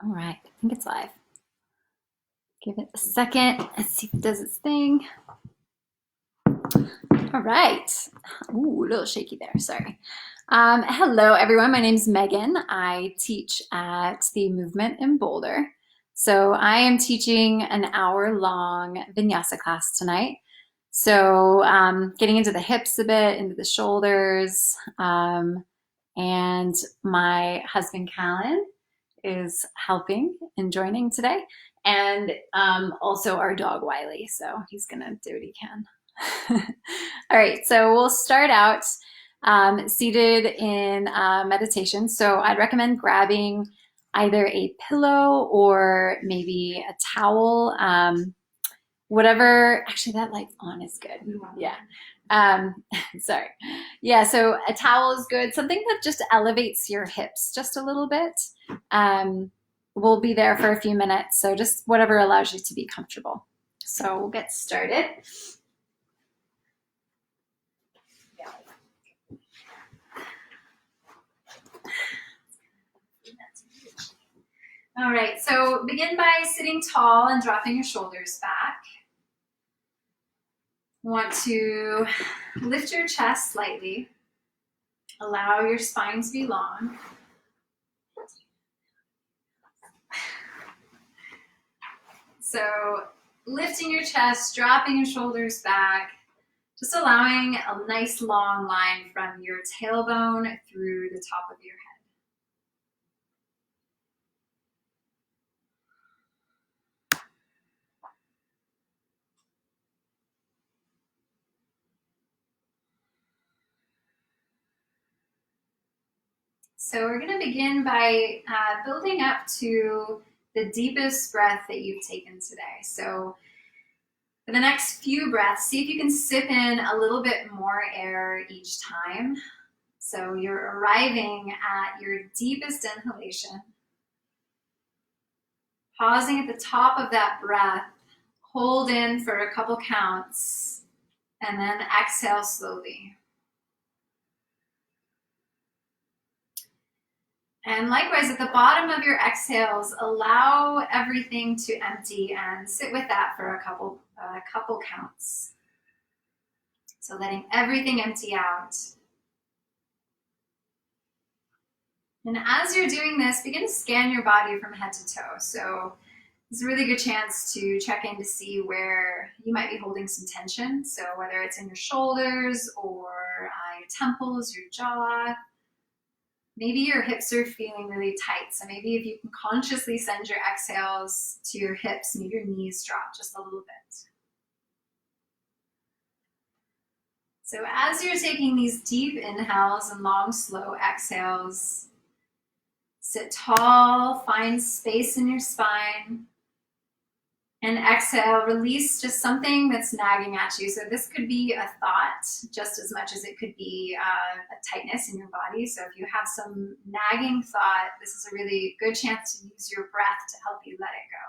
All right, I think it's live. Give it a second. Let's see if it does its thing. All right. Ooh, a little shaky there. Sorry. Hello, everyone. My name is Megan. I teach at the Movement in Boulder. So I am teaching an hour-long Vinyasa class tonight. So getting into the hips a bit, into the shoulders, and my husband Callan is helping and joining today, and also our dog Wiley. So he's gonna do what he can. All right, so we'll start out seated in meditation. So I'd recommend grabbing either a pillow or maybe a towel. Whatever, actually that light's on is good. Yeah. Sorry. Yeah, so a towel is good. Something that just elevates your hips just a little bit. We'll be there for a few minutes, so just whatever allows you to be comfortable. So we'll get started. All right, so begin by sitting tall and dropping your shoulders back. You want to lift your chest slightly. Allow your spine to be long. So lifting your chest, dropping your shoulders back, just allowing a nice long line from your tailbone through the top of your head. So we're going to begin by building up to the deepest breath that you've taken today. So for the next few breaths, see if you can sip in a little bit more air each time. So you're arriving at your deepest inhalation. Pausing at the top of that breath, hold in for a couple counts, and then exhale slowly. And likewise, at the bottom of your exhales, allow everything to empty and sit with that for a couple counts. So letting everything empty out. And as you're doing this, begin to scan your body from head to toe. So it's a really good chance to check in to see where you might be holding some tension. So whether it's in your shoulders or your temples, your jaw. Maybe your hips are feeling really tight. So maybe if you can consciously send your exhales to your hips, maybe your knees drop just a little bit. So as you're taking these deep inhales and long, slow exhales, sit tall, find space in your spine, and exhale, release just something that's nagging at you. So this could be a thought just as much as it could be a tightness in your body. So if you have some nagging thought, this is a really good chance to use your breath to help you let it go.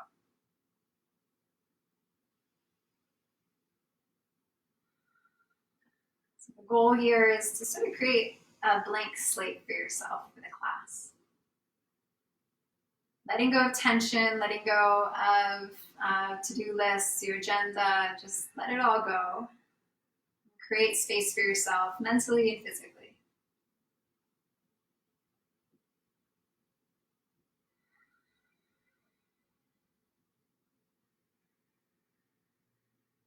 So the goal here is to sort of create a blank slate for yourself for the class. Letting go of tension, letting go of to-do lists, your agenda, just let it all go. Create space for yourself, mentally and physically.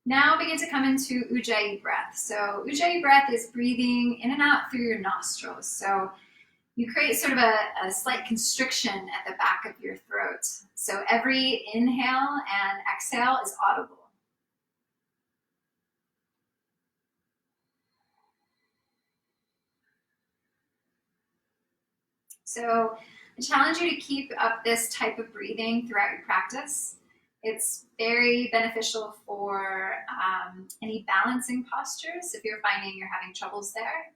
Now begin to come into Ujjayi breath. So Ujjayi breath is breathing in and out through your nostrils. So you create sort of a slight constriction at the back of your throat. So every inhale and exhale is audible. So I challenge you to keep up this type of breathing throughout your practice. It's very beneficial for any balancing postures if you're finding you're having troubles there.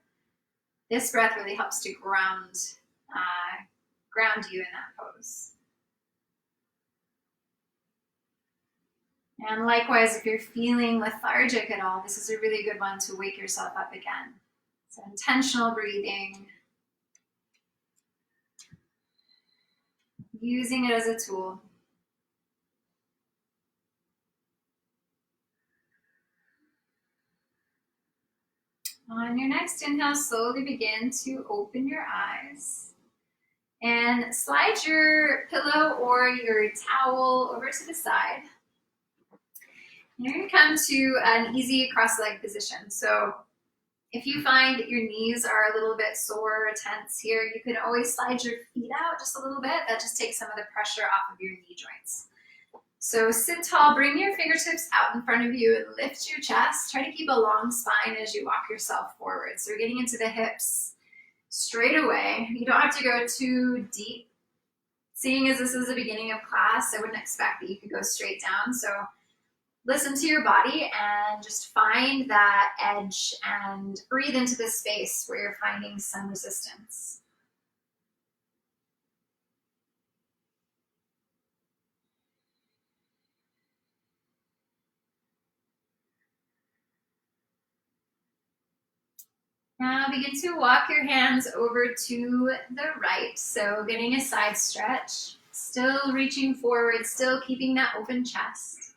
This breath really helps to ground you in that pose. And likewise, if you're feeling lethargic at all, this is a really good one to wake yourself up again. So intentional breathing. using it as a tool. On your next inhale, slowly begin to open your eyes and slide your pillow or your towel over to the side. You're going to come to an easy cross-leg position. So if you find that your knees are a little bit sore or tense here, you can always slide your feet out just a little bit. That just takes some of the pressure off of your knee joints. So sit tall, bring your fingertips out in front of you and lift your chest. Try to keep a long spine as you walk yourself forward. So you're getting into the hips straight away. You don't have to go too deep. Seeing as this is the beginning of class, I wouldn't expect that you could go straight down. So listen to your body and just find that edge and breathe into the space where you're finding some resistance. Now begin to walk your hands over to the right. So getting a side stretch, still reaching forward, still keeping that open chest.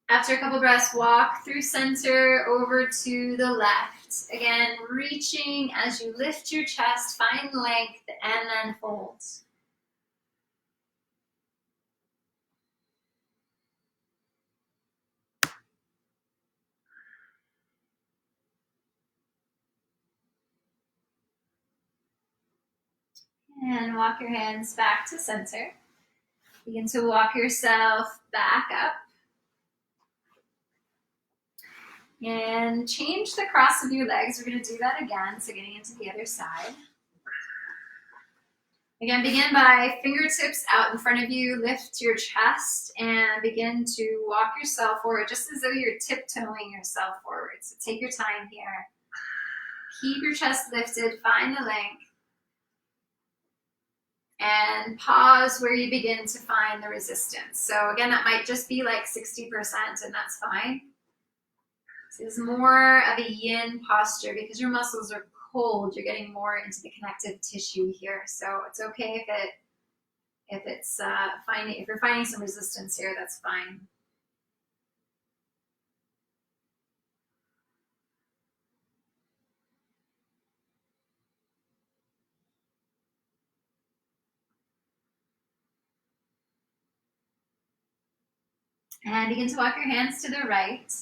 After a couple breaths, walk through center over to the left. Again, reaching as you lift your chest, find length, and then fold. And walk your hands back to center. Begin to walk yourself back up. And change the cross of your legs. We're going to do that again, so getting into the other side. Again, begin by fingertips out in front of you, lift your chest, and begin to walk yourself forward, just as though you're tiptoeing yourself forward. So take your time here. Keep your chest lifted, find the length, and pause where you begin to find the resistance. So again, that might just be like 60%, and that's fine. This is more of a yin posture because your muscles are cold. You're getting more into the connective tissue here. So it's okay if you're finding some resistance here, that's fine. And begin to walk your hands to the right.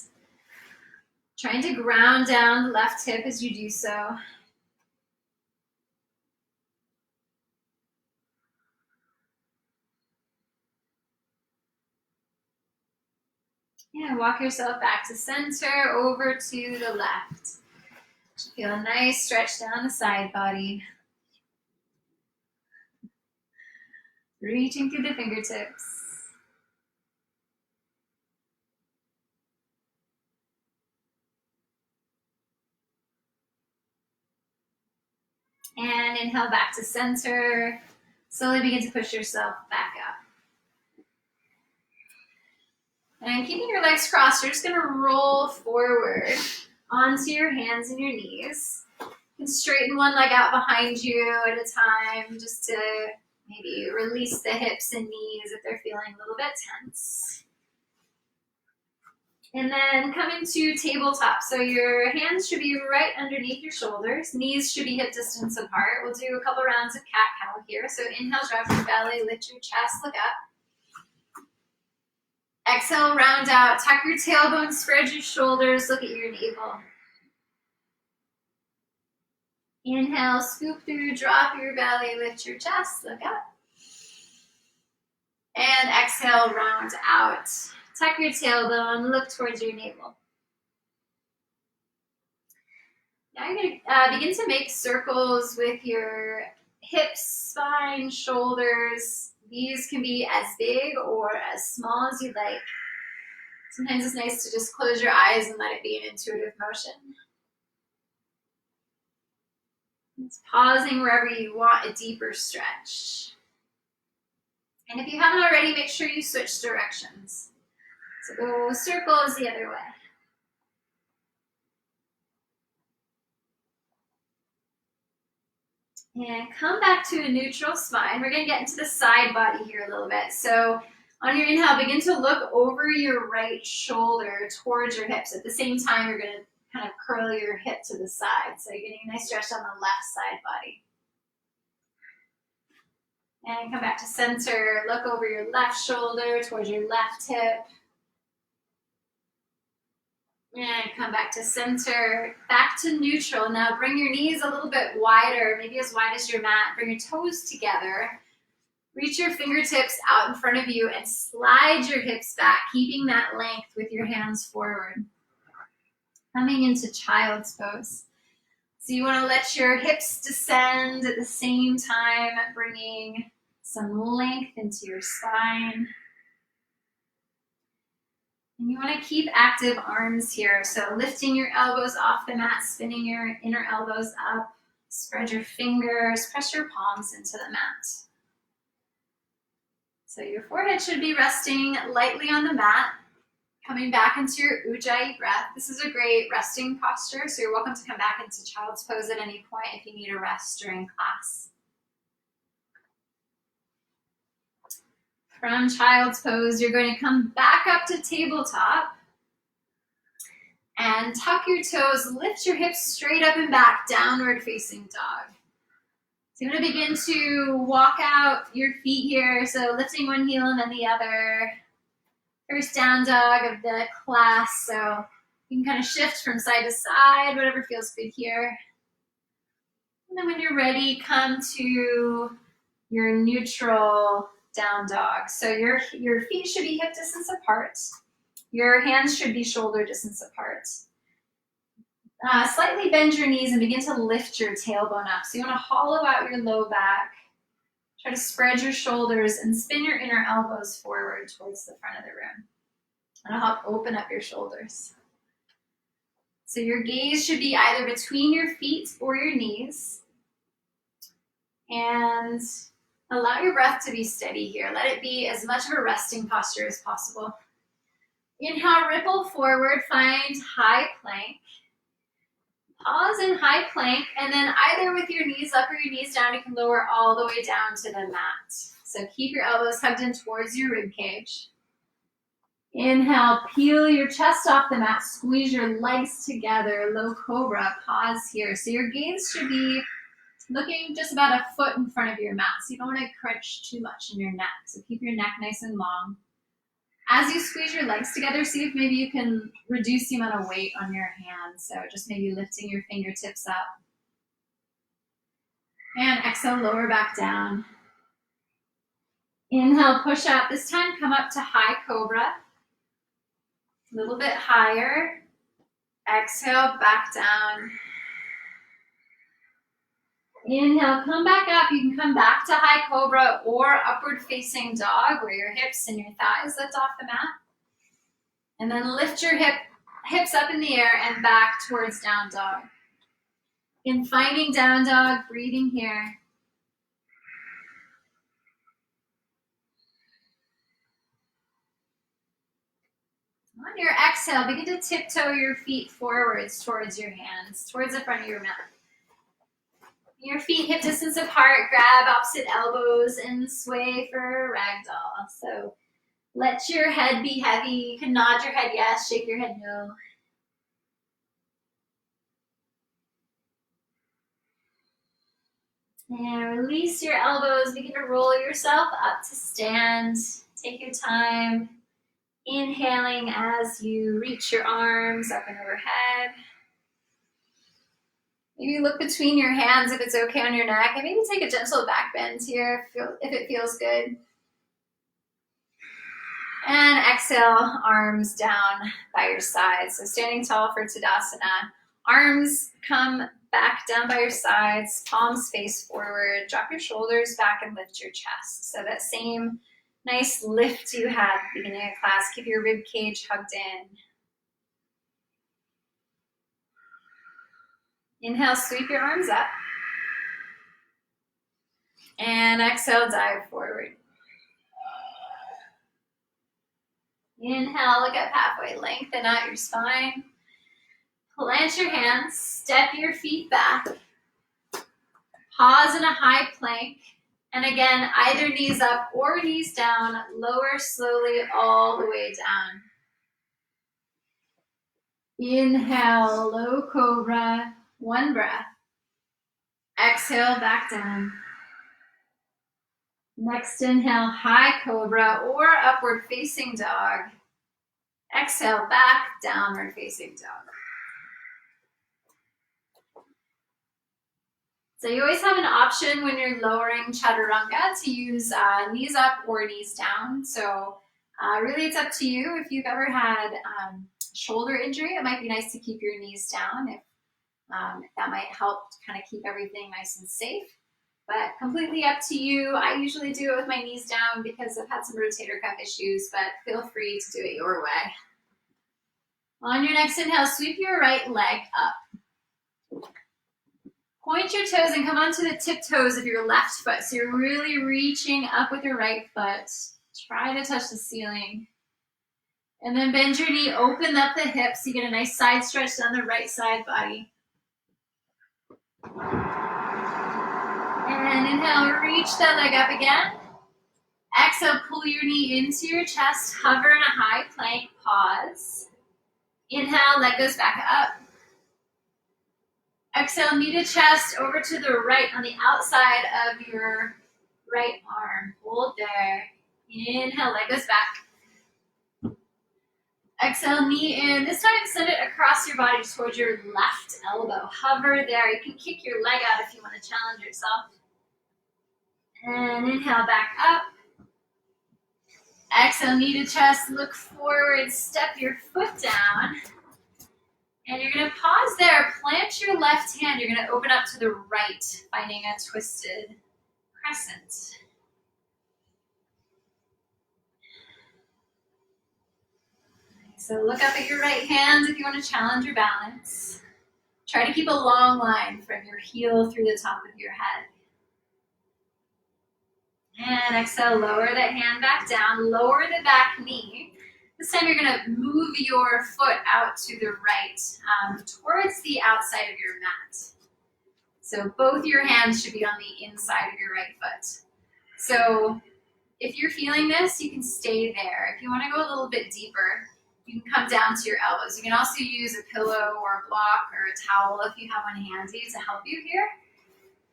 Trying to ground down the left hip as you do so. And walk yourself back to center, over to the left. Feel a nice stretch down the side body. Reaching through the fingertips. And inhale back to center. Slowly begin to push yourself back up. And keeping your legs crossed, you're just going to roll forward onto your hands and your knees. You can straighten one leg out behind you at a time, just to maybe release the hips and knees if they're feeling a little bit tense. And then come into tabletop. So your hands should be right underneath your shoulders. Knees should be hip distance apart. We'll do a couple rounds of cat-cow here. So inhale, drop your belly, lift your chest, look up. Exhale, round out. Tuck your tailbone, spread your shoulders, look at your navel. Inhale, scoop through, drop your belly, lift your chest, look up. And exhale, round out. Tuck your tailbone, look towards your navel. Now you're going to begin to make circles with your hips, spine, shoulders. These can be as big or as small as you'd like. Sometimes it's nice to just close your eyes and let it be an intuitive motion. It's pausing wherever you want a deeper stretch. And if you haven't already, make sure you switch directions. So go circles the other way. And come back to a neutral spine. We're going to get into the side body here a little bit. So on your inhale, begin to look over your right shoulder towards your hips. At the same time, you're going to kind of curl your hip to the side. So you're getting a nice stretch on the left side body. And come back to center. Look over your left shoulder towards your left hip. And come back to center, back to neutral. Now bring your knees a little bit wider, maybe as wide as your mat. Bring your toes together. Reach your fingertips out in front of you and slide your hips back, keeping that length with your hands forward. Coming into child's pose. So you want to let your hips descend at the same time, bringing some length into your spine. And you want to keep active arms here. So lifting your elbows off the mat, spinning your inner elbows up, spread your fingers, press your palms into the mat. So your forehead should be resting lightly on the mat, coming back into your Ujjayi breath. This is a great resting posture, so you're welcome to come back into child's pose at any point if you need a rest during class. From child's pose, you're going to come back up to tabletop and tuck your toes, lift your hips straight up and back, downward facing dog. So you're going to begin to walk out your feet here, so lifting one heel and then the other. First down dog of the class, so you can kind of shift from side to side, whatever feels good here. And then when you're ready, come to your neutral down dog. So your feet should be hip distance apart. Your hands should be shoulder distance apart. Slightly bend your knees and begin to lift your tailbone up. So you want to hollow out your low back. Try to spread your shoulders and spin your inner elbows forward towards the front of the room. And it'll help open up your shoulders. So your gaze should be either between your feet or your knees. And allow your breath to be steady here. Let it be as much of a resting posture as possible. Inhale, ripple forward, find high plank. Pause in high plank, and then either with your knees up or your knees down, you can lower all the way down to the mat. So keep your elbows hugged in towards your rib cage. Inhale, peel your chest off the mat, squeeze your legs together, low cobra, pause here. So your gaze should be looking just about a foot in front of your mat, so you don't want to crunch too much in your neck. So keep your neck nice and long. As you squeeze your legs together, see if maybe you can reduce the amount of weight on your hands. So just maybe lifting your fingertips up. And exhale, lower back down. Inhale, push up. This time, come up to high cobra. A little bit higher. Exhale, back down. Inhale, come back up. You can come back to high cobra or upward facing dog where your hips and your thighs lift off the mat. And then lift your hips up in the air and back towards down dog. In finding down dog, breathing here. On your exhale, begin to tiptoe your feet forwards towards your hands, towards the front of your mat. Your feet hip distance apart, grab opposite elbows and sway for ragdoll. So let your head be heavy. You can nod your head yes, shake your head no. And release your elbows. Begin to roll yourself up to stand. Take your time. Inhaling as you reach your arms up and overhead. Maybe look between your hands if it's okay on your neck, and maybe take a gentle back bend here if it feels good. And exhale, arms down by your sides. So standing tall for Tadasana. Arms come back down by your sides, palms face forward. Drop your shoulders back and lift your chest. So that same nice lift you had at the beginning of class. Keep your rib cage hugged in. Inhale, sweep your arms up. And exhale, dive forward. Inhale, look up halfway, lengthen out your spine. Plant your hands, step your feet back. Pause in a high plank. And again, either knees up or knees down. Lower slowly all the way down. Inhale, low cobra, one breath. Exhale, back down. Next inhale, high cobra or upward facing dog. Exhale, back, downward facing dog. So you always have an option when you're lowering chaturanga to use knees up or knees down. So really it's up to you. If you've ever had shoulder injury, it might be nice to keep your knees down. If that might help kind of keep everything nice and safe. But completely up to you. I usually do it with my knees down because I've had some rotator cuff issues, but feel free to do it your way. On your next inhale, sweep your right leg up. Point your toes and come onto the tiptoes of your left foot. So you're really reaching up with your right foot. Try to touch the ceiling. And then bend your knee, open up the hips. So you get a nice side stretch down the right side body. And inhale, reach that leg up again. Exhale, pull your knee into your chest, hover in a high plank, pause. Inhale, leg goes back up. Exhale, knee to chest, over to the right on the outside of your right arm. Hold there. Inhale, leg goes back. Exhale, knee in. This time send it across your body towards your left elbow. Hover there. You can kick your leg out if you want to challenge yourself. And inhale, back up. Exhale, knee to chest, look forward, step your foot down. And you're going to pause there, plant your left hand. You're going to open up to the right, finding a twisted crescent. So look up at your right hand if you want to challenge your balance. Try to keep a long line from your heel through the top of your head. And exhale, lower that hand back down, lower the back knee. This time you're going to move your foot out to the right, towards the outside of your mat. So both your hands should be on the inside of your right foot. So if you're feeling this, you can stay there. If you want to go a little bit deeper, you can come down to your elbows. You can also use a pillow or a block or a towel if you have one handy to help you here.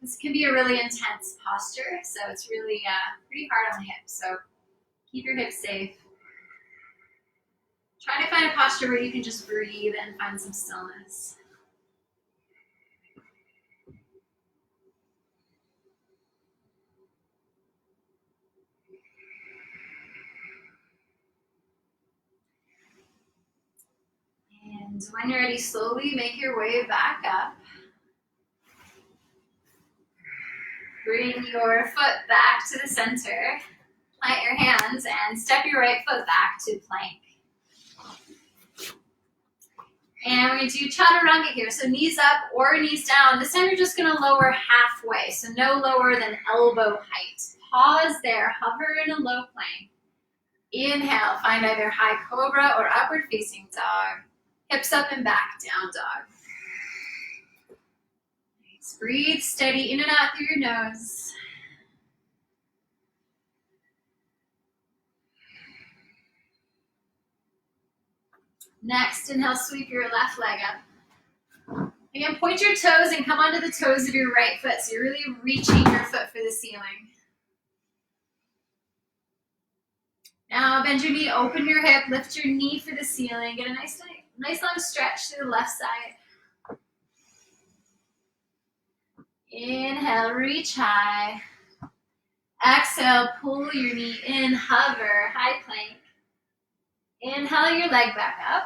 This can be a really intense posture, so it's really pretty hard on the hips. So keep your hips safe. Try to find a posture where you can just breathe and find some stillness. And when you're ready, slowly make your way back up. Bring your foot back to the center. Plant your hands and step your right foot back to plank. And we're going to do chaturanga here. So knees up or knees down. This time you're just going to lower halfway. So no lower than elbow height. Pause there. Hover in a low plank. Inhale. Find either high cobra or upward facing dog. Hips up and back. Down dog. Nice. Breathe steady in and out through your nose. Next, inhale, sweep your left leg up. Again, point your toes and come onto the toes of your right foot. So you're really reaching your foot for the ceiling. Now bend your knee, open your hip, lift your knee for the ceiling. Get a nice long stretch to the left side. Inhale, reach high. Exhale, pull your knee in, hover, high plank. Inhale your leg back up.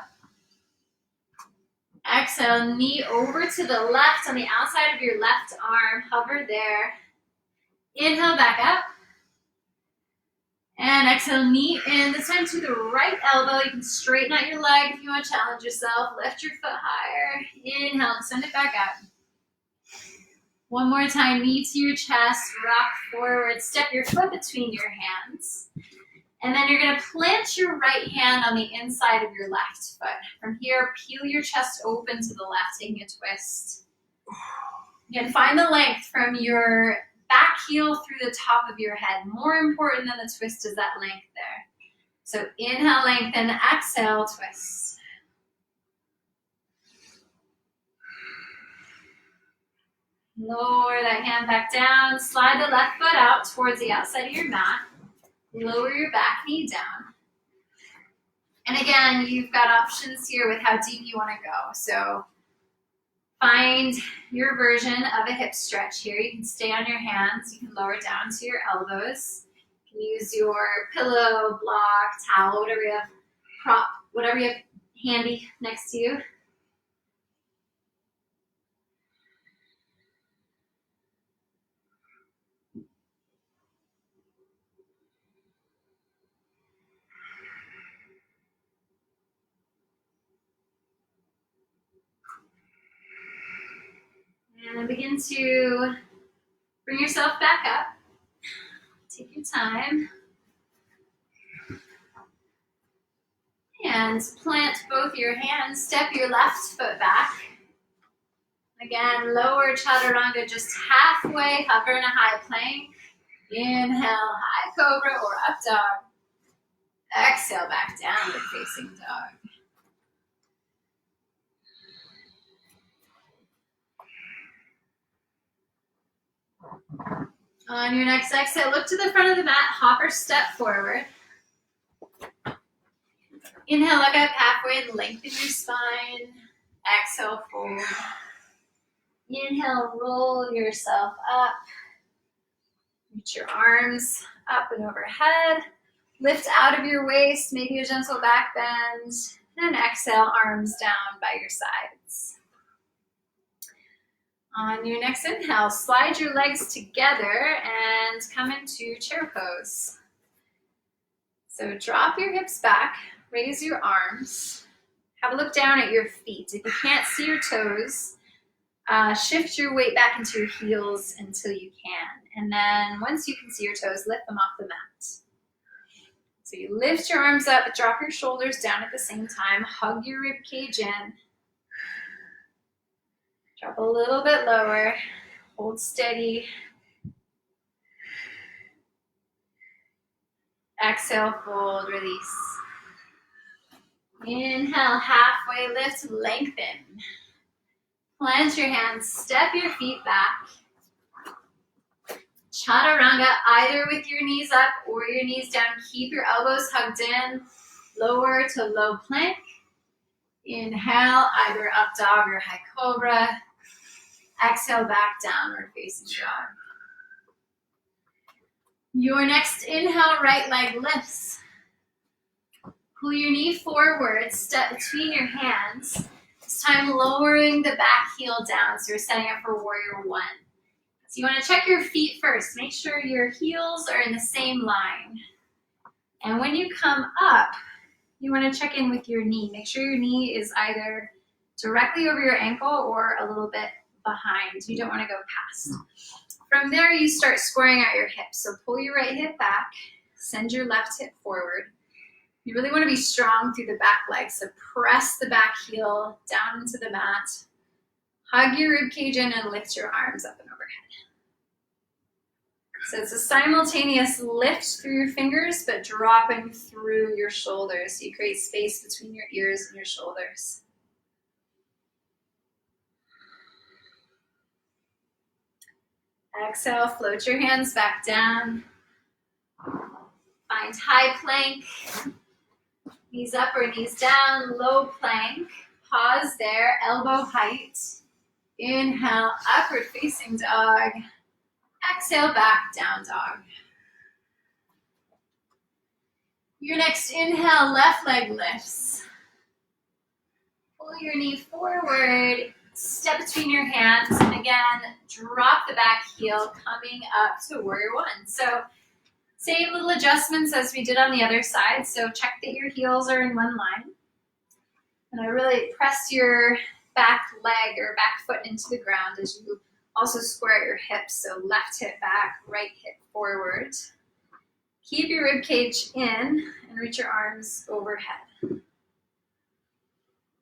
Exhale, knee over to the left on the outside of your left arm. Hover there. Inhale, back up. And exhale, knee in. This time to the right elbow. You can straighten out your leg if you want to challenge yourself. Lift your foot higher. Inhale, send it back up. One more time, knee to your chest. Rock forward. Step your foot between your hands. And then you're gonna plant your right hand on the inside of your left foot. From here, peel your chest open to the left, taking a twist. Again, find the length from your back heel through the top of your head. More important than the twist is that length there. So inhale, lengthen, exhale, twist. Lower that hand back down. Slide the left foot out towards the outside of your mat. Lower your back knee down. And again, you've got options here with how deep you want to go. So find your version of a hip stretch here. You can stay on your hands. You can lower down to your elbows. You can use your pillow, block, towel, whatever you have, prop, whatever you have handy next to you. And begin to bring yourself back up. Take your time. And plant both your hands. Step your left foot back. Again, lower chaturanga just halfway. Hover in a high plank. Inhale, high cobra or up dog. Exhale, back downward facing dog. On your next exhale, look to the front of the mat, hop or step forward. Inhale, look up halfway and lengthen your spine. Exhale, fold. Inhale, roll yourself up. Reach your arms up and overhead. Lift out of your waist, maybe a gentle back bend. And exhale, arms down by your sides. On your next inhale, slide your legs together and come into chair pose. So drop your hips back, raise your arms. Have a look down at your feet. If you can't see your toes, shift your weight back into your heels until you can. And then once you can see your toes, lift them off the mat. So you lift your arms up, drop your shoulders down at the same time, hug your rib cage in. Drop a little bit lower, hold steady. Exhale, fold, release. Inhale, halfway lift, lengthen. Plant your hands, step your feet back. Chaturanga, either with your knees up or your knees down. Keep your elbows hugged in, lower to low plank. Inhale, either up dog or high cobra. Exhale, back downward facing dog. Your next inhale, right leg lifts. Pull your knee forward, step between your hands. This time lowering the back heel down, so you're setting up for warrior one. So you want to check your feet first. Make sure your heels are in the same line. And when you come up, you want to check in with your knee. Make sure your knee is either directly over your ankle or a little bit behind. You don't want to go past. From there, you start squaring out your hips. So pull your right hip back, send your left hip forward. You really want to be strong through the back leg. So press the back heel down into the mat. Hug your rib cage in and lift your arms up and overhead. So it's a simultaneous lift through your fingers, but dropping through your shoulders. So you create space between your ears and your shoulders. Exhale, float your hands back down. Find high plank. Knees up or knees down, low plank. Pause there, elbow height. Inhale, upward facing dog. Exhale, back down dog. Your next inhale, left leg lifts. Pull your knee forward, step between your hands, and again, drop the back heel, coming up to warrior one. So same little adjustments as we did on the other side. So check that your heels are in one line. And I really press your back leg or back foot into the ground as you also square your hips. So left hip back, right hip forward. Keep your rib cage in and reach your arms overhead.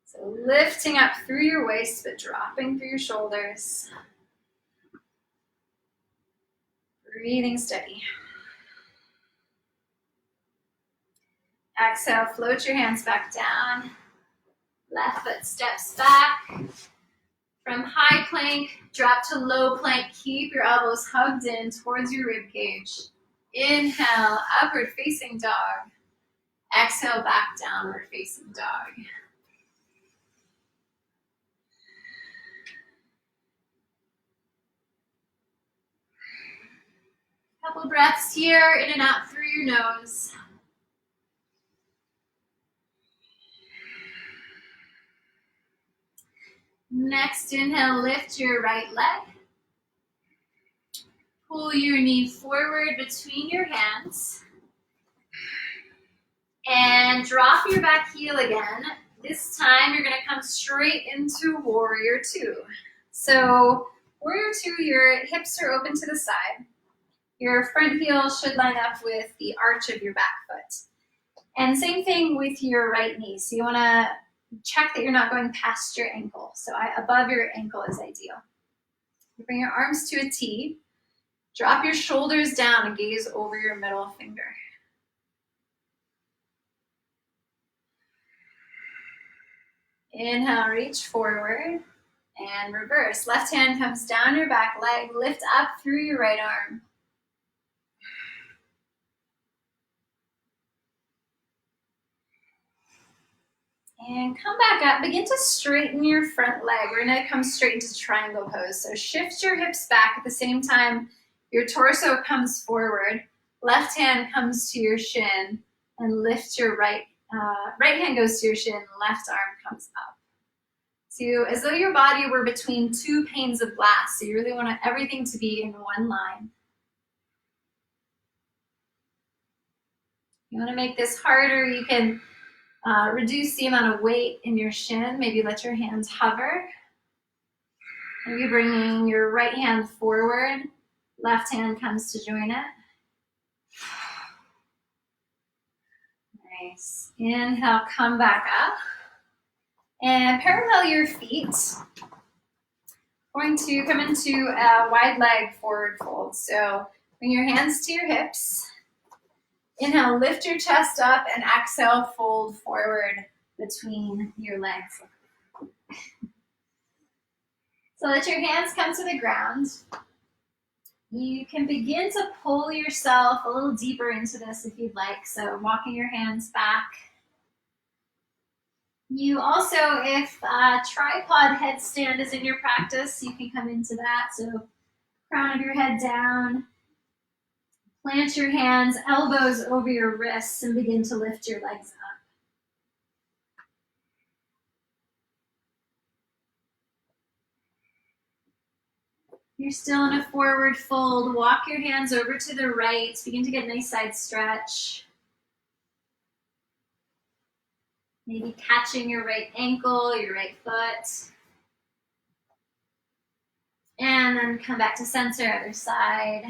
So lifting up through your waist, but dropping through your shoulders. Breathing steady. Exhale, float your hands back down. Left foot steps back. From high plank, drop to low plank. Keep your elbows hugged in towards your rib cage. Inhale, upward facing dog. Exhale, back downward facing dog. Couple breaths here, in and out through your nose. Next inhale, lift your right leg. Pull your knee forward between your hands. And drop your back heel again. This time you're gonna come straight into warrior two. So warrior two, your hips are open to the side. Your front heel should line up with the arch of your back foot. And same thing with your right knee. So you wanna check that you're not going past your ankle. So above your ankle is ideal. You bring your arms to a T. Drop your shoulders down and gaze over your middle finger. Inhale, reach forward and reverse. Left hand comes down your back leg, lift up through your right arm. And come back up, begin to straighten your front leg. We're gonna come straight into triangle pose. So shift your hips back at the same time your torso comes forward. Left hand comes to your shin and lift your right hand goes to your shin, left arm comes up. So as though your body were between two panes of glass. So you really want everything to be in one line. You want to make this harder, you can reduce the amount of weight in your shin. Maybe let your hands hover. Maybe bringing your right hand forward. Left hand comes to join it. Nice. Inhale, come back up. And parallel your feet. Going to come into a wide leg forward fold. So bring your hands to your hips. Inhale, lift your chest up, and exhale, fold forward between your legs. So let your hands come to the ground. You can begin to pull yourself a little deeper into this if you'd like. So walking your hands back. You also, if a tripod headstand is in your practice, you can come into that. So crown of your head down. Plant your hands, elbows over your wrists, and begin to lift your legs up. You're still in a forward fold. Walk your hands over to the right. Begin to get a nice side stretch. Maybe catching your right ankle, your right foot. And then come back to center, other side.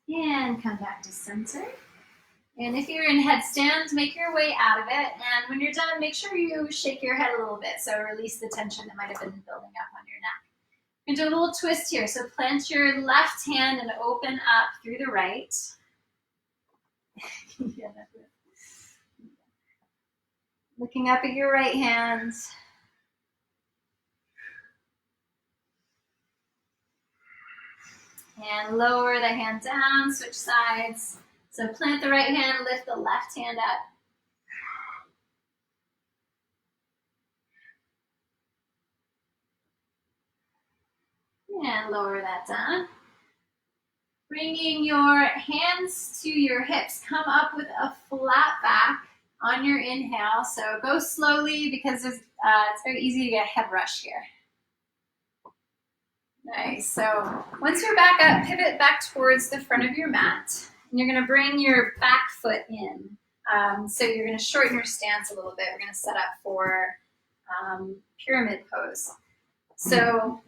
And come back to center. And if you're in headstand, make your way out of it. And when you're done, make sure you shake your head a little bit. So release the tension that might have been building up on your neck. We're gonna do a little twist here. So plant your left hand and open up through the right. Yeah, that's it. Looking up at your right hand. And lower the hand down, switch sides. So plant the right hand, lift the left hand up. And lower that down. Bringing your hands to your hips, come up with a flat back on your inhale. So go slowly because it's very easy to get a head rush here. Nice. So once you're back up, pivot back towards the front of your mat. And you're going to bring your back foot in. So you're going to shorten your stance a little bit. We're going to set up for pyramid pose. So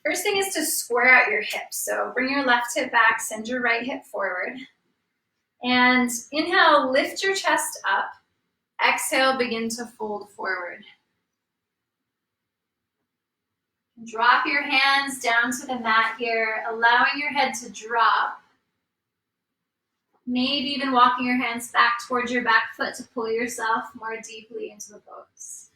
First thing is to square out your hips. So bring your left hip back, send your right hip forward. And inhale, lift your chest up. Exhale, begin to fold forward. Drop your hands down to the mat here, allowing your head to drop. Maybe even walking your hands back towards your back foot to pull yourself more deeply into the pose.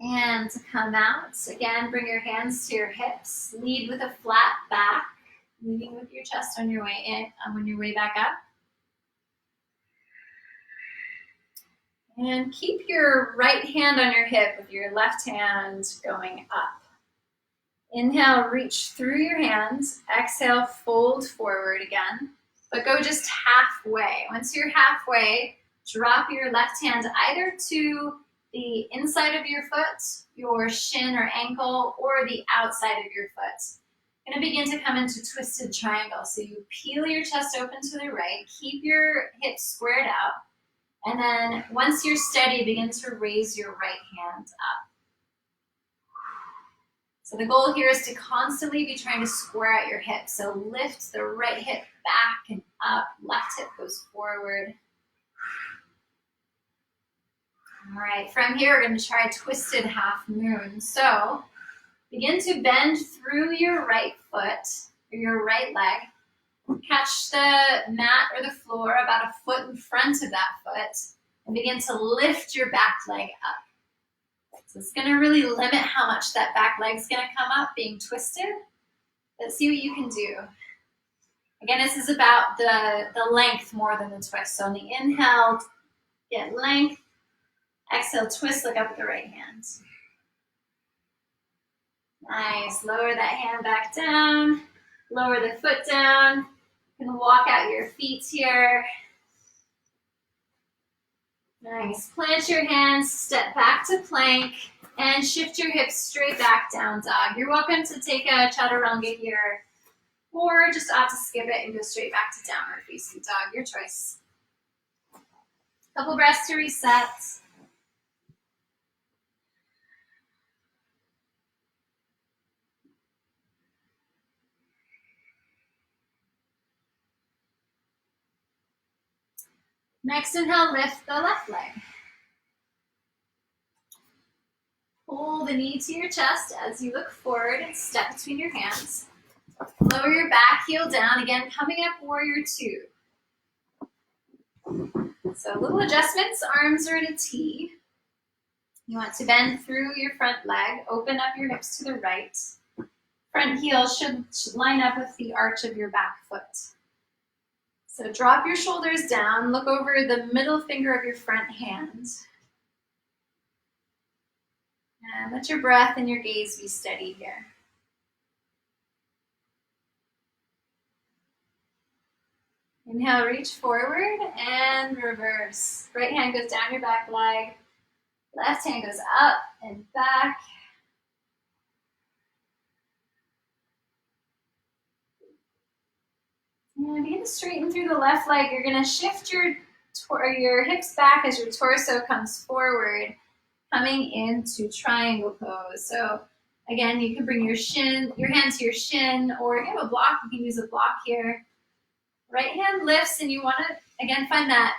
And to come out, again, bring your hands to your hips. Lead with a flat back, leading with your chest on your way in, on your way back up. And keep your right hand on your hip with your left hand going up. Inhale, reach through your hands. Exhale, fold forward again, but go just halfway. Once you're halfway, drop your left hand either to the inside of your foot, your shin or ankle, or the outside of your foot. You're going to begin to come into twisted triangle. So you peel your chest open to the right, keep your hips squared out, and then once you're steady, begin to raise your right hand up. So the goal here is to constantly be trying to square out your hips. So lift the right hip back and up, left hip goes forward. All right, from here, we're going to try a twisted half moon. So begin to bend through your right foot, or your right leg. Catch the mat or the floor about a foot in front of that foot, and begin to lift your back leg up. So it's going to really limit how much that back leg is going to come up, being twisted. Let's see what you can do. Again, this is about the length more than the twist. So on the inhale, get length. Exhale, twist, look up with the right hand. Nice. Lower that hand back down. Lower the foot down. You can walk out your feet here. Nice. Plant your hands, step back to plank, and shift your hips straight back down dog. You're welcome to take a chaturanga here, or just opt to skip it and go straight back to downward facing dog. Your choice. Couple breaths to reset. Next inhale, lift the left leg. Pull the knee to your chest as you look forward and step between your hands. Lower your back heel down, again, coming up warrior two. So little adjustments, arms are in a T. You want to bend through your front leg, open up your hips to the right. Front heel should line up with the arch of your back foot. So drop your shoulders down, look over the middle finger of your front hand. And let your breath and your gaze be steady here. Inhale, reach forward and reverse. Right hand goes down your back leg. Left hand goes up and back. And begin to straighten through the left leg. You're going to shift your hips back as your torso comes forward, coming into triangle pose. So again, you can bring your hand to your shin, or if you have a block, you can use a block here. Right hand lifts, and you want to, again, find that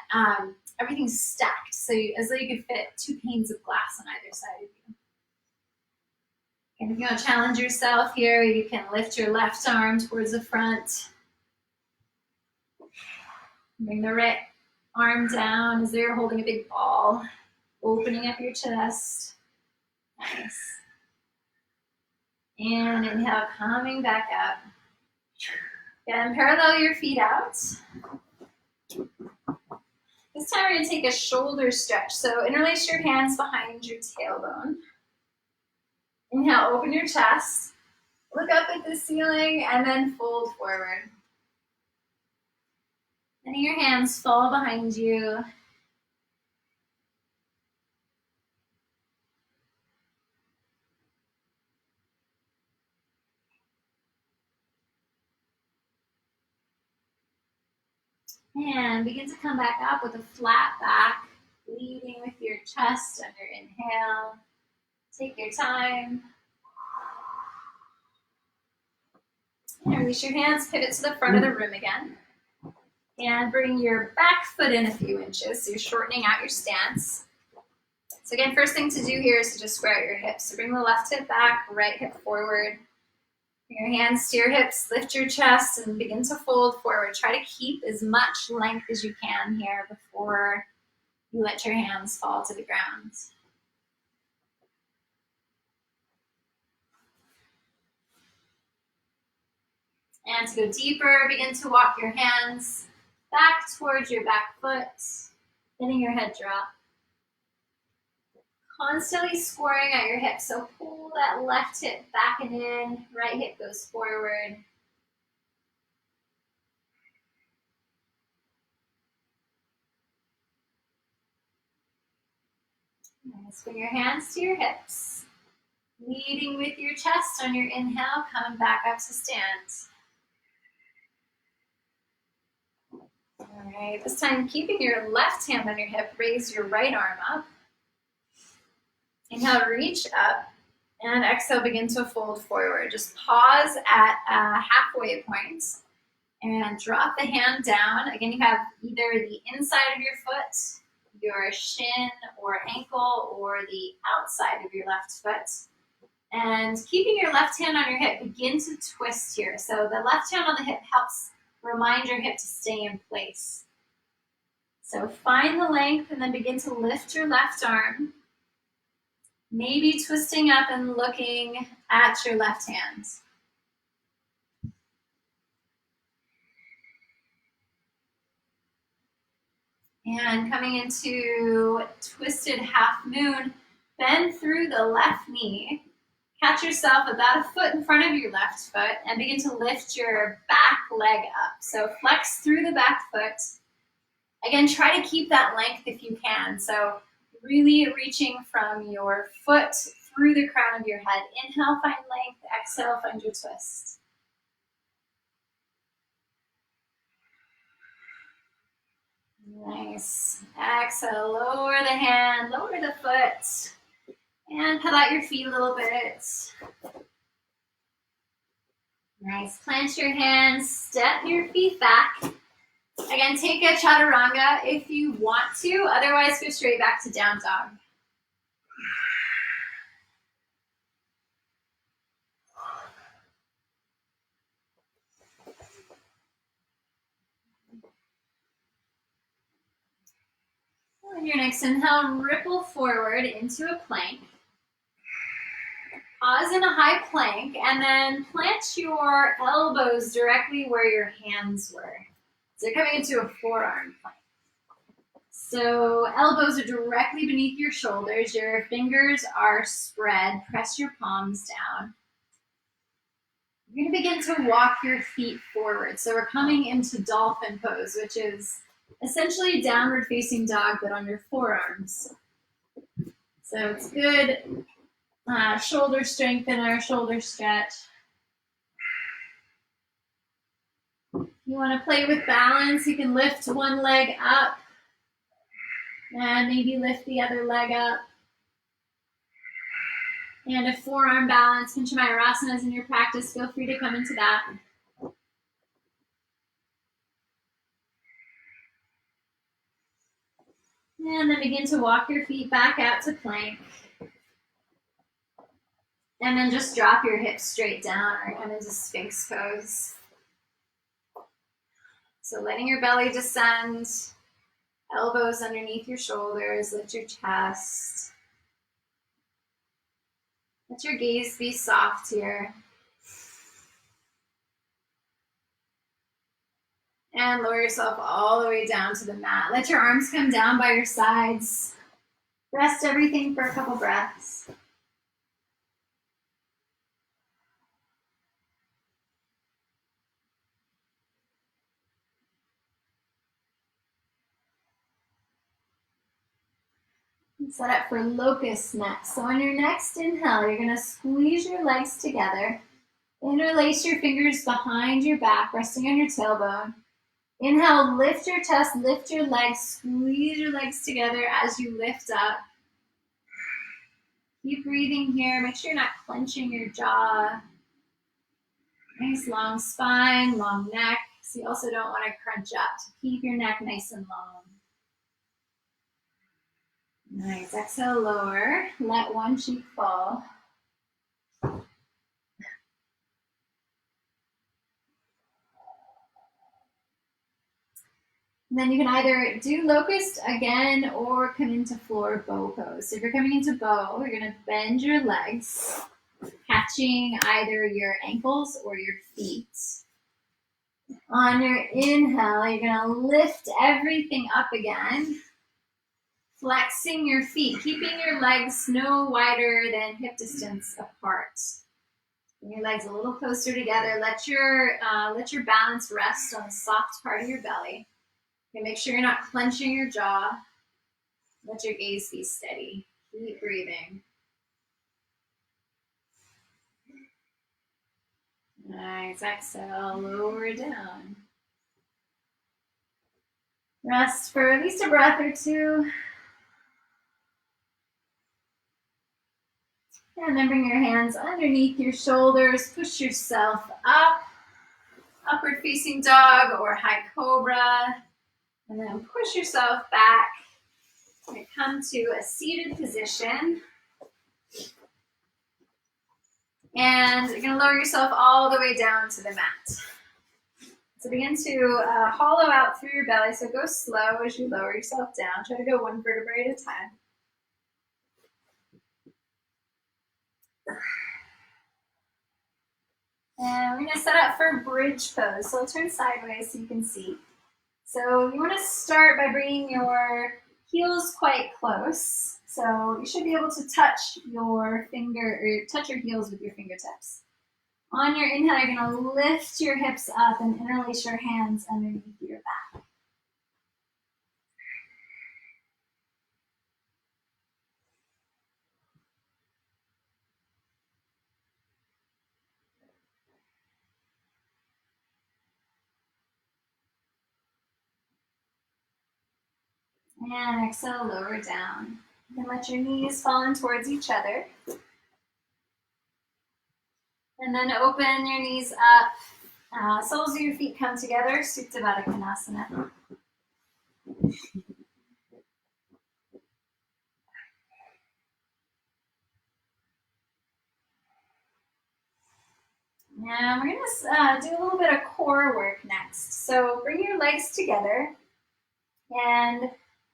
everything's stacked, so as though you could fit 2 panes of glass on either side of you. And if you want to challenge yourself here, you can lift your left arm towards the front. Bring the right arm down as though you're holding a big ball, opening up your chest. Nice. And inhale, coming back up. Again, parallel your feet out. This time we're going to take a shoulder stretch. So interlace your hands behind your tailbone. Inhale, open your chest. Look up at the ceiling and then fold forward. Letting your hands fall behind you. And begin to come back up with a flat back, leading with your chest on your inhale. Take your time. And release your hands, pivot to the front of the room again. And bring your back foot in a few inches, so you're shortening out your stance. So again, first thing to do here is to just square out your hips. So bring the left hip back, right hip forward. Bring your hands to your hips, lift your chest, and begin to fold forward. Try to keep as much length as you can here before you let your hands fall to the ground. And to go deeper, begin to walk your hands back towards your back foot, letting your head drop. Constantly squaring out your hips, so pull that left hip back and in, right hip goes forward. Nice. Bring your hands to your hips, leading with your chest on your inhale, coming back up to stand. All right, this time keeping your left hand on your hip, raise your right arm up. Inhale, reach up, and exhale, begin to fold forward. Just pause at a halfway point and drop the hand down. Again, you have either the inside of your foot, your shin or ankle, or the outside of your left foot. And keeping your left hand on your hip, begin to twist here. So the left hand on the hip helps remind your hip to stay in place. So find the length and then begin to lift your left arm. Maybe twisting up and looking at your left hand. And coming into twisted half moon, bend through the left knee. Catch yourself about a foot in front of your left foot and begin to lift your back leg up. So flex through the back foot. Again, try to keep that length if you can. So really reaching from your foot through the crown of your head. Inhale, find length. Exhale, find your twist. Nice. Exhale, lower the hand, lower the foot. And pedal out your feet a little bit. Nice. Plant your hands, step your feet back. Again, take a chaturanga if you want to. Otherwise, go straight back to down dog. On your next inhale, ripple forward into a plank. Pause in a high plank and then plant your elbows directly where your hands were. So you're coming into a forearm plank. So elbows are directly beneath your shoulders. Your fingers are spread. Press your palms down. You're going to begin to walk your feet forward. So we're coming into dolphin pose, which is essentially downward facing dog, but on your forearms. So it's good. Shoulder strengthener, shoulder stretch. You want to play with balance. You can lift one leg up and maybe lift the other leg up. And if forearm balance, Panchamayurasana is in your practice, feel free to come into that. And then begin to walk your feet back out to plank. And then just drop your hips straight down or come into Sphinx pose. So letting your belly descend, elbows underneath your shoulders, lift your chest. Let your gaze be soft here. And lower yourself all the way down to the mat. Let your arms come down by your sides. Rest everything for a couple breaths. Set up for locust next. So on your next inhale, you're going to squeeze your legs together. Interlace your fingers behind your back, resting on your tailbone. Inhale, lift your chest, lift your legs, squeeze your legs together as you lift up. Keep breathing here. Make sure you're not clenching your jaw. Nice long spine, long neck. So you also don't want to crunch up. So keep your neck nice and long. Nice. Exhale, lower. Let one cheek fall. And then you can either do locust again or come into floor bow pose. So if you're coming into bow, you're going to bend your legs, catching either your ankles or your feet. On your inhale, you're going to lift everything up again, flexing your feet, keeping your legs no wider than hip distance apart. Bring your legs a little closer together. Let your balance rest on the soft part of your belly. Okay, make sure you're not clenching your jaw. Let your gaze be steady. Keep breathing. Nice. Exhale, lower down. Rest for at least a breath or two. And then bring your hands underneath your shoulders. Push yourself up. Upward facing dog or high cobra. And then push yourself back. And come to a seated position. And you're going to lower yourself all the way down to the mat. So begin to hollow out through your belly. So go slow as you lower yourself down. Try to go one vertebrae at a time. And we're going to set up for bridge pose. So I'll turn sideways so you can see. So you want to start by bringing your heels quite close. So you should be able to touch your heels with your fingertips. On your inhale, you're going to lift your hips up and interlace your hands underneath your back. And exhale, lower down. You can let your knees fall in towards each other. And then open your knees up. Soles of your feet come together, Supta Baddha Konasana. And we're going to do a little bit of core work next. So bring your legs together and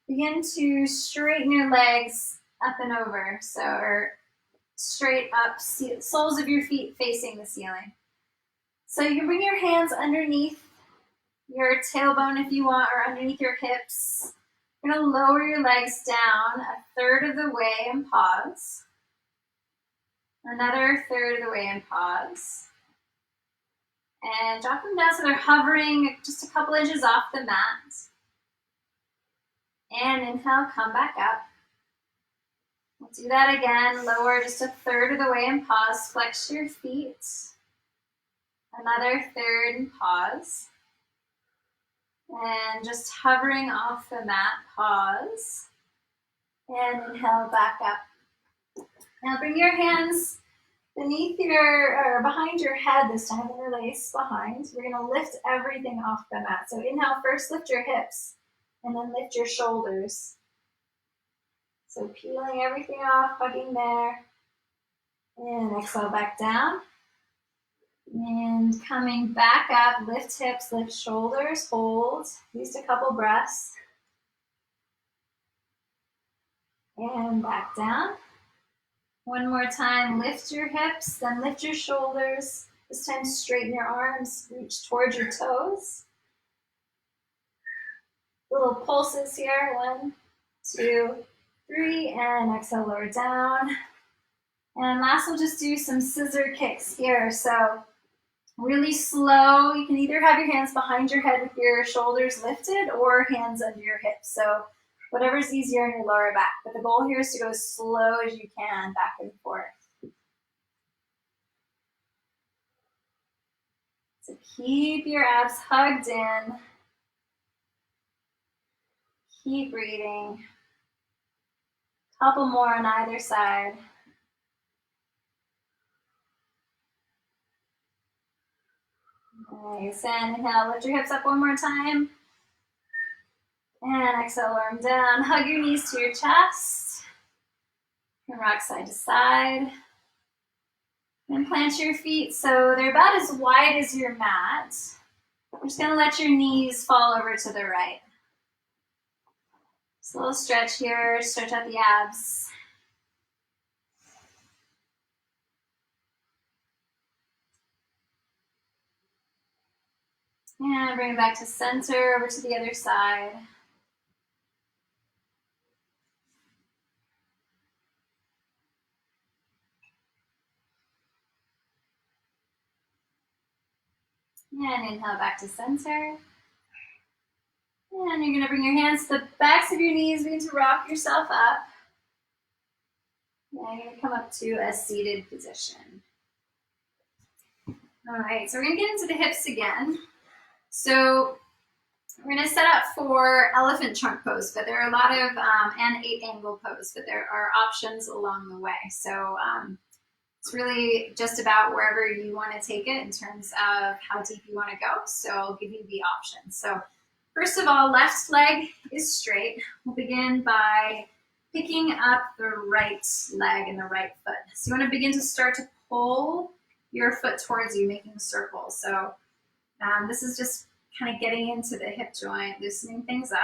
begin to straighten your legs up and over. So straight up, soles of your feet facing the ceiling. So you can bring your hands underneath your tailbone if you want, or underneath your hips. You're going to lower your legs down a third of the way and pause. Another third of the way and pause. And drop them down so they're hovering just a couple inches off the mat. And inhale, come back up. We'll do that again. Lower just a third of the way and pause. Flex your feet. Another third and pause. And just hovering off the mat, pause. And inhale, back up. Now bring your hands beneath or behind your head this time, interlace behind. We're going to lift everything off the mat. So inhale, first lift your hips, and then lift your shoulders. So peeling everything off, hugging there. And exhale, back down. And coming back up, lift hips, lift shoulders, hold. Just a couple breaths. And back down. One more time, lift your hips, then lift your shoulders. This time straighten your arms, reach towards your toes. Little pulses here, 1, 2, 3, and exhale, lower down. And last, we'll just do some scissor kicks here. So really slow. You can either have your hands behind your head with your shoulders lifted or hands under your hips. So whatever's easier in your lower back. But the goal here is to go as slow as you can, back and forth. So keep your abs hugged in. Keep breathing. Couple more on either side. Nice. And inhale, lift your hips up one more time. And exhale, arm down. Hug your knees to your chest. And rock side to side. And plant your feet so they're about as wide as your mat. We're just going to let your knees fall over to the right. Just a little stretch here, stretch out the abs. And bring it back to center, over to the other side. And inhale back to center. And you're going to bring your hands to the backs of your knees, begin to rock yourself up. And you're going to come up to a seated position. All right, so we're going to get into the hips again. So we're going to set up for elephant trunk pose, but there are a lot of, and 8-angle pose, but there are options along the way. So it's really just about wherever you want to take it in terms of how deep you want to go. So I'll give you the options. So first of all, left leg is straight. We'll begin by picking up the right leg and the right foot. So you want to begin to start to pull your foot towards you, making a circle. So this is just kind of getting into the hip joint, loosening things up.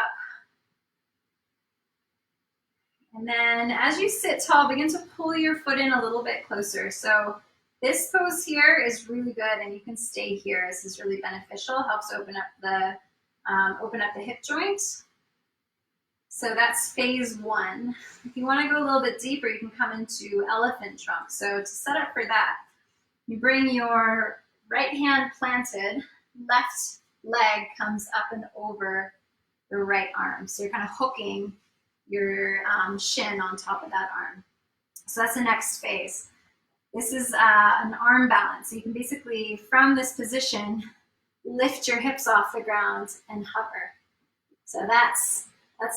And then as you sit tall, begin to pull your foot in a little bit closer. So this pose here is really good, and you can stay here. This is really beneficial, helps open up the hip joint. So that's phase one. If you want to go a little bit deeper, you can come into elephant trunk. So to set up for that, you bring your right hand planted, left leg comes up and over the right arm. So you're kind of hooking your shin on top of that arm. So that's the next phase. This is an arm balance. So you can basically, from this position, lift your hips off the ground and hover. So that's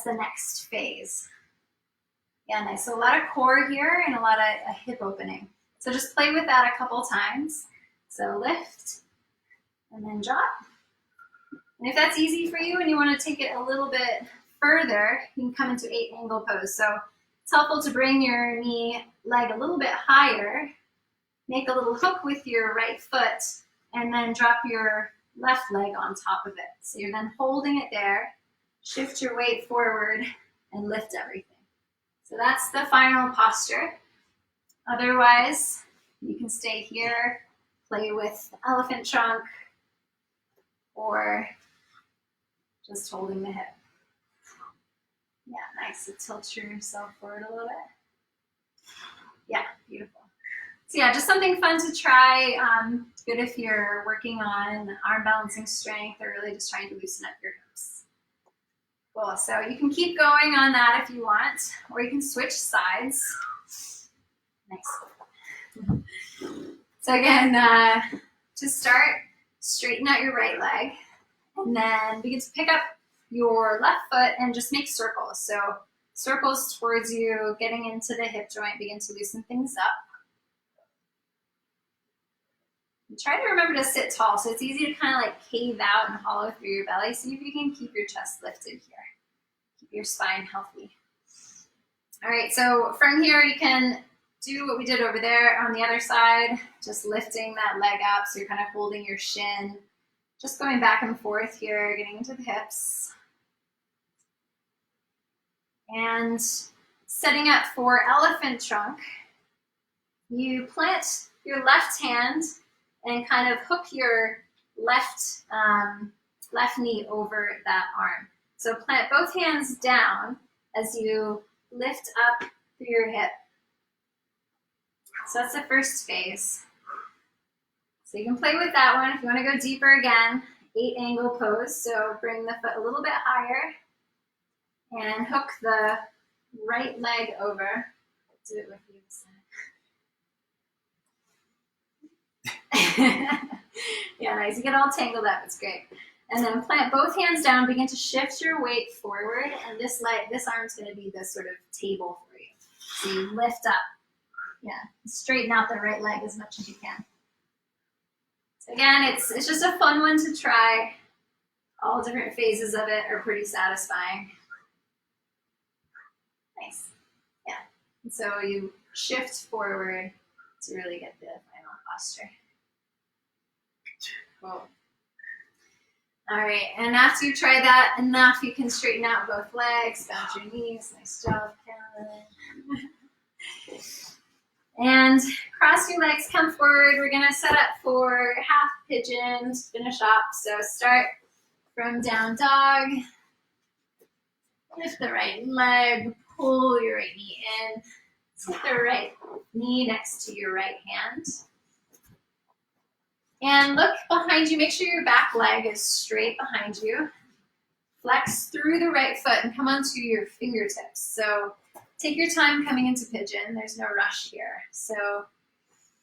the next phase. Yeah, nice. So a lot of core here and a lot of hip opening. So just play with that a couple times. So lift and then drop. And if that's easy for you and you want to take it a little bit further, you can come into 8-angle pose. So it's helpful to bring your leg a little bit higher, make a little hook with your right foot, and then drop your left leg on top of it. So you're then holding it there, shift your weight forward, and lift everything. So that's the final posture. Otherwise, you can stay here, play with elephant trunk, or just holding the hip. Yeah, nice. So tilt yourself forward a little bit. Yeah, beautiful. So yeah, just something fun to try. Good if you're working on arm balancing strength or really just trying to loosen up your hips. Cool. So you can keep going on that if you want, or you can switch sides. Nice. So again, to start, straighten out your right leg, and then begin to pick up your left foot and just make circles. So circles towards you, getting into the hip joint, begin to loosen things up. And try to remember to sit tall, so it's easy to kind of like cave out and hollow through your belly. See if you can keep your chest lifted here. Keep your spine healthy. All right, so from here you can do what we did over there on the other side, just lifting that leg up, so you're kind of holding your shin, just going back and forth here, getting into the hips. And setting up for elephant trunk, you plant your left hand and kind of hook your left knee over that arm. So plant both hands down as you lift up through your hip. So that's the first phase. So you can play with that one if you want to go deeper again. 8-angle pose. So bring the foot a little bit higher and hook the right leg over. Do it with you this time. Yeah, nice. You get all tangled up. It's great. And then plant both hands down, begin to shift your weight forward, and this arm's gonna be the sort of table for you. So you lift up, yeah, straighten out the right leg as much as you can. So again, it's just a fun one to try. All different phases of it are pretty satisfying. Nice, yeah. And so you shift forward to really get the final posture. Cool. All right, and after you try that enough, you can straighten out both legs, bounce your knees. Nice job, Carolyn. And cross your legs, come forward. We're gonna set up for half pigeon to finish up. So start from down dog. Lift the right leg, pull your right knee in. Put the right knee next to your right hand. And look behind you, make sure your back leg is straight behind you. Flex through the right foot and come onto your fingertips. So take your time coming into pigeon, there's no rush here. So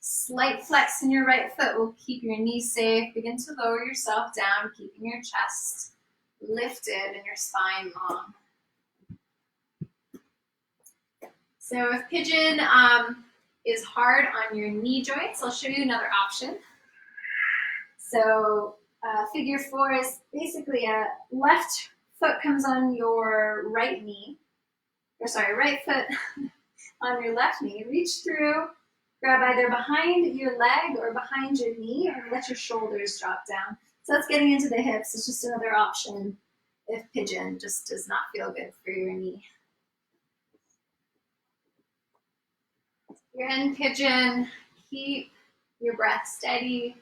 slight flex in your right foot will keep your knees safe. Begin to lower yourself down, keeping your chest lifted and your spine long. So if pigeon is hard on your knee joints, I'll show you another option. So figure 4 is basically a left foot comes on your right knee, or sorry, right foot on your left knee. Reach through, grab either behind your leg or behind your knee, and let your shoulders drop down. So that's getting into the hips. It's just another option if pigeon just does not feel good for your knee. You're in pigeon, keep your breath steady.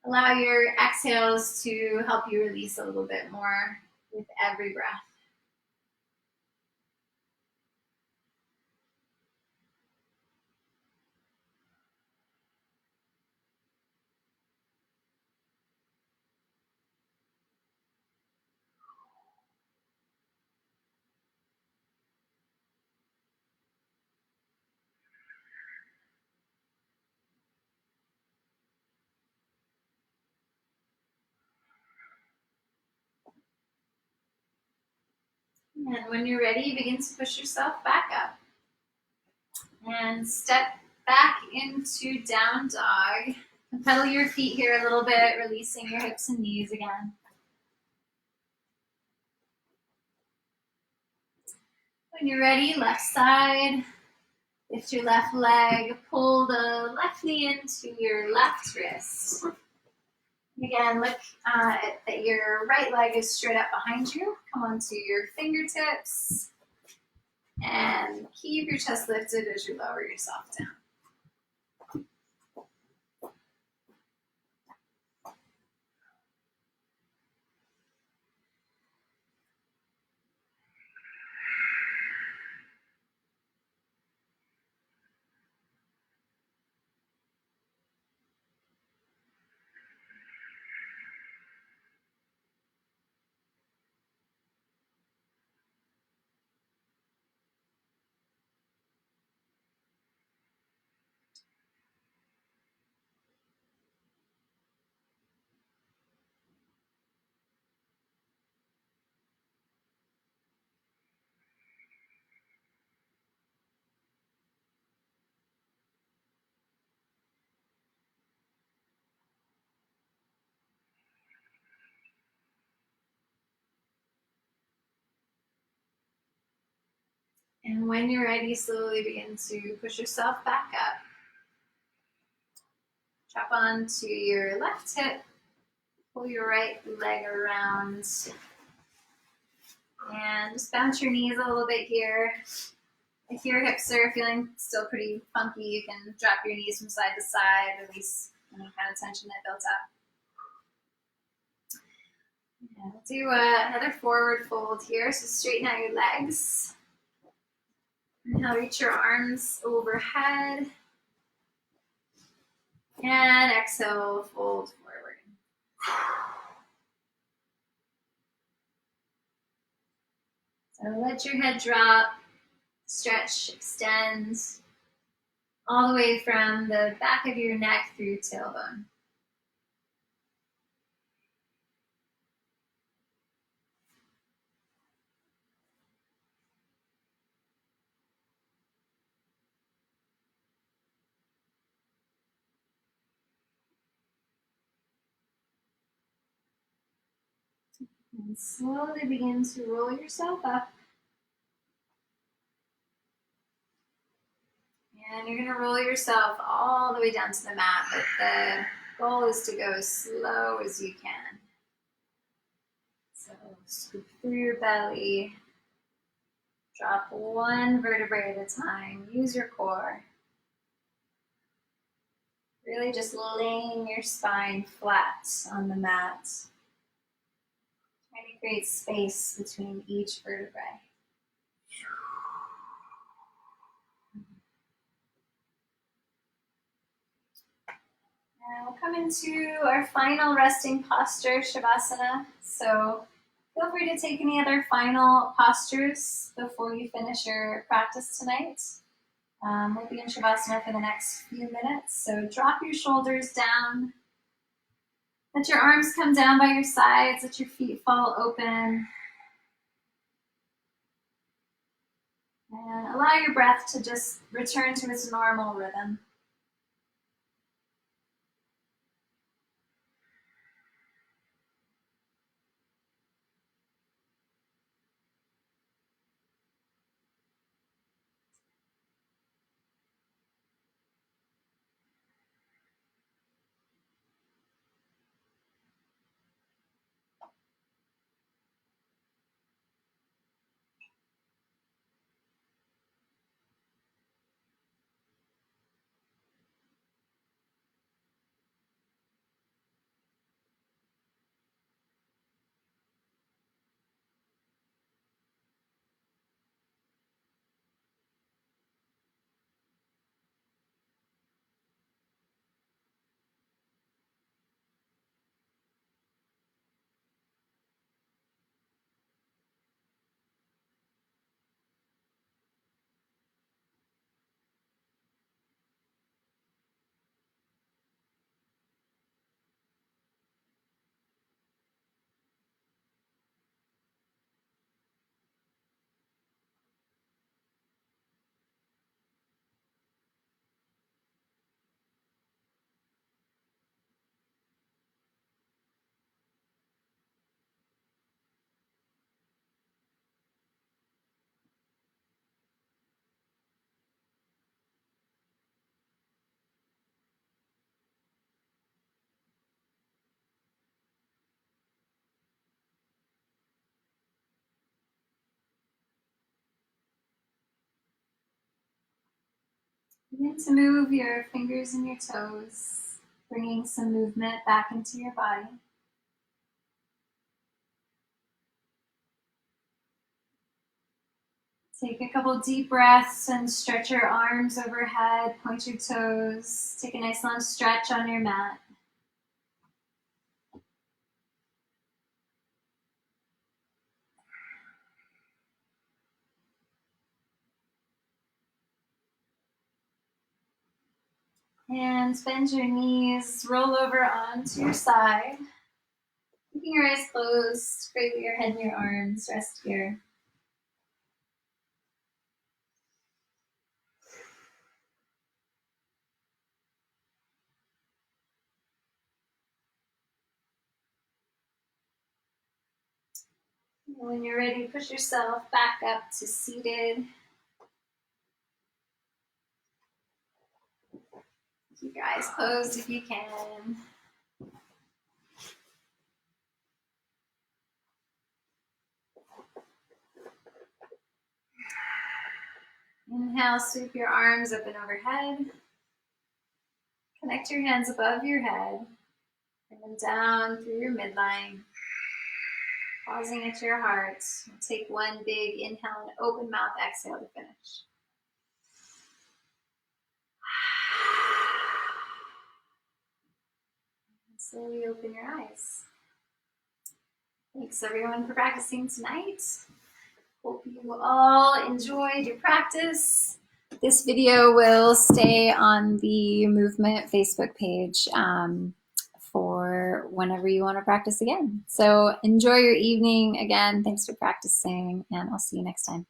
Allow your exhales to help you release a little bit more with every breath. And when you're ready, begin to push yourself back up. And step back into down dog. And pedal your feet here a little bit, releasing your hips and knees again. When you're ready, left side. Lift your left leg, pull the left knee into your left wrist. Again, look that your right leg is straight up behind you. Come onto your fingertips and keep your chest lifted as you lower yourself down. And when you're ready, slowly begin to push yourself back up. Drop onto your left hip, pull your right leg around, and just bounce your knees a little bit here. If your hips are feeling still pretty funky, you can drop your knees from side to side, release any kind of tension that built up. And we'll do another forward fold here, so straighten out your legs. Now reach your arms overhead. And exhale, fold forward. So let your head drop, stretch, extend, all the way from the back of your neck through tailbone. And slowly begin to roll yourself up. And you're going to roll yourself all the way down to the mat, but the goal is to go as slow as you can. So scoop through your belly. Drop one vertebrae at a time. Use your core. Really just laying your spine flat on the mat. Trying to create space between each vertebrae. And we'll come into our final resting posture, Shavasana. So feel free to take any other final postures before you finish your practice tonight. We'll be in Shavasana for the next few minutes. So drop your shoulders down. Let your arms come down by your sides. Let your feet fall open. And allow your breath to just return to its normal rhythm. Begin to move your fingers and your toes, bringing some movement back into your body. Take a couple deep breaths and stretch your arms overhead, point your toes. Take a nice long stretch on your mat. And bend your knees, roll over onto your side. Keeping your eyes closed, cradle your head in your arms, rest here. And when you're ready, push yourself back up to seated. Keep your eyes closed if you can. Inhale, sweep your arms up and overhead. Connect your hands above your head. Bring them down through your midline. Pausing at your heart. Take one big inhale and open mouth exhale to finish. And slowly open your eyes. Thanks everyone for practicing tonight. Hope you all enjoyed your practice. This video will stay on the Movement Facebook page for whenever you want to practice again. So enjoy your evening again. Thanks for practicing, and I'll see you next time.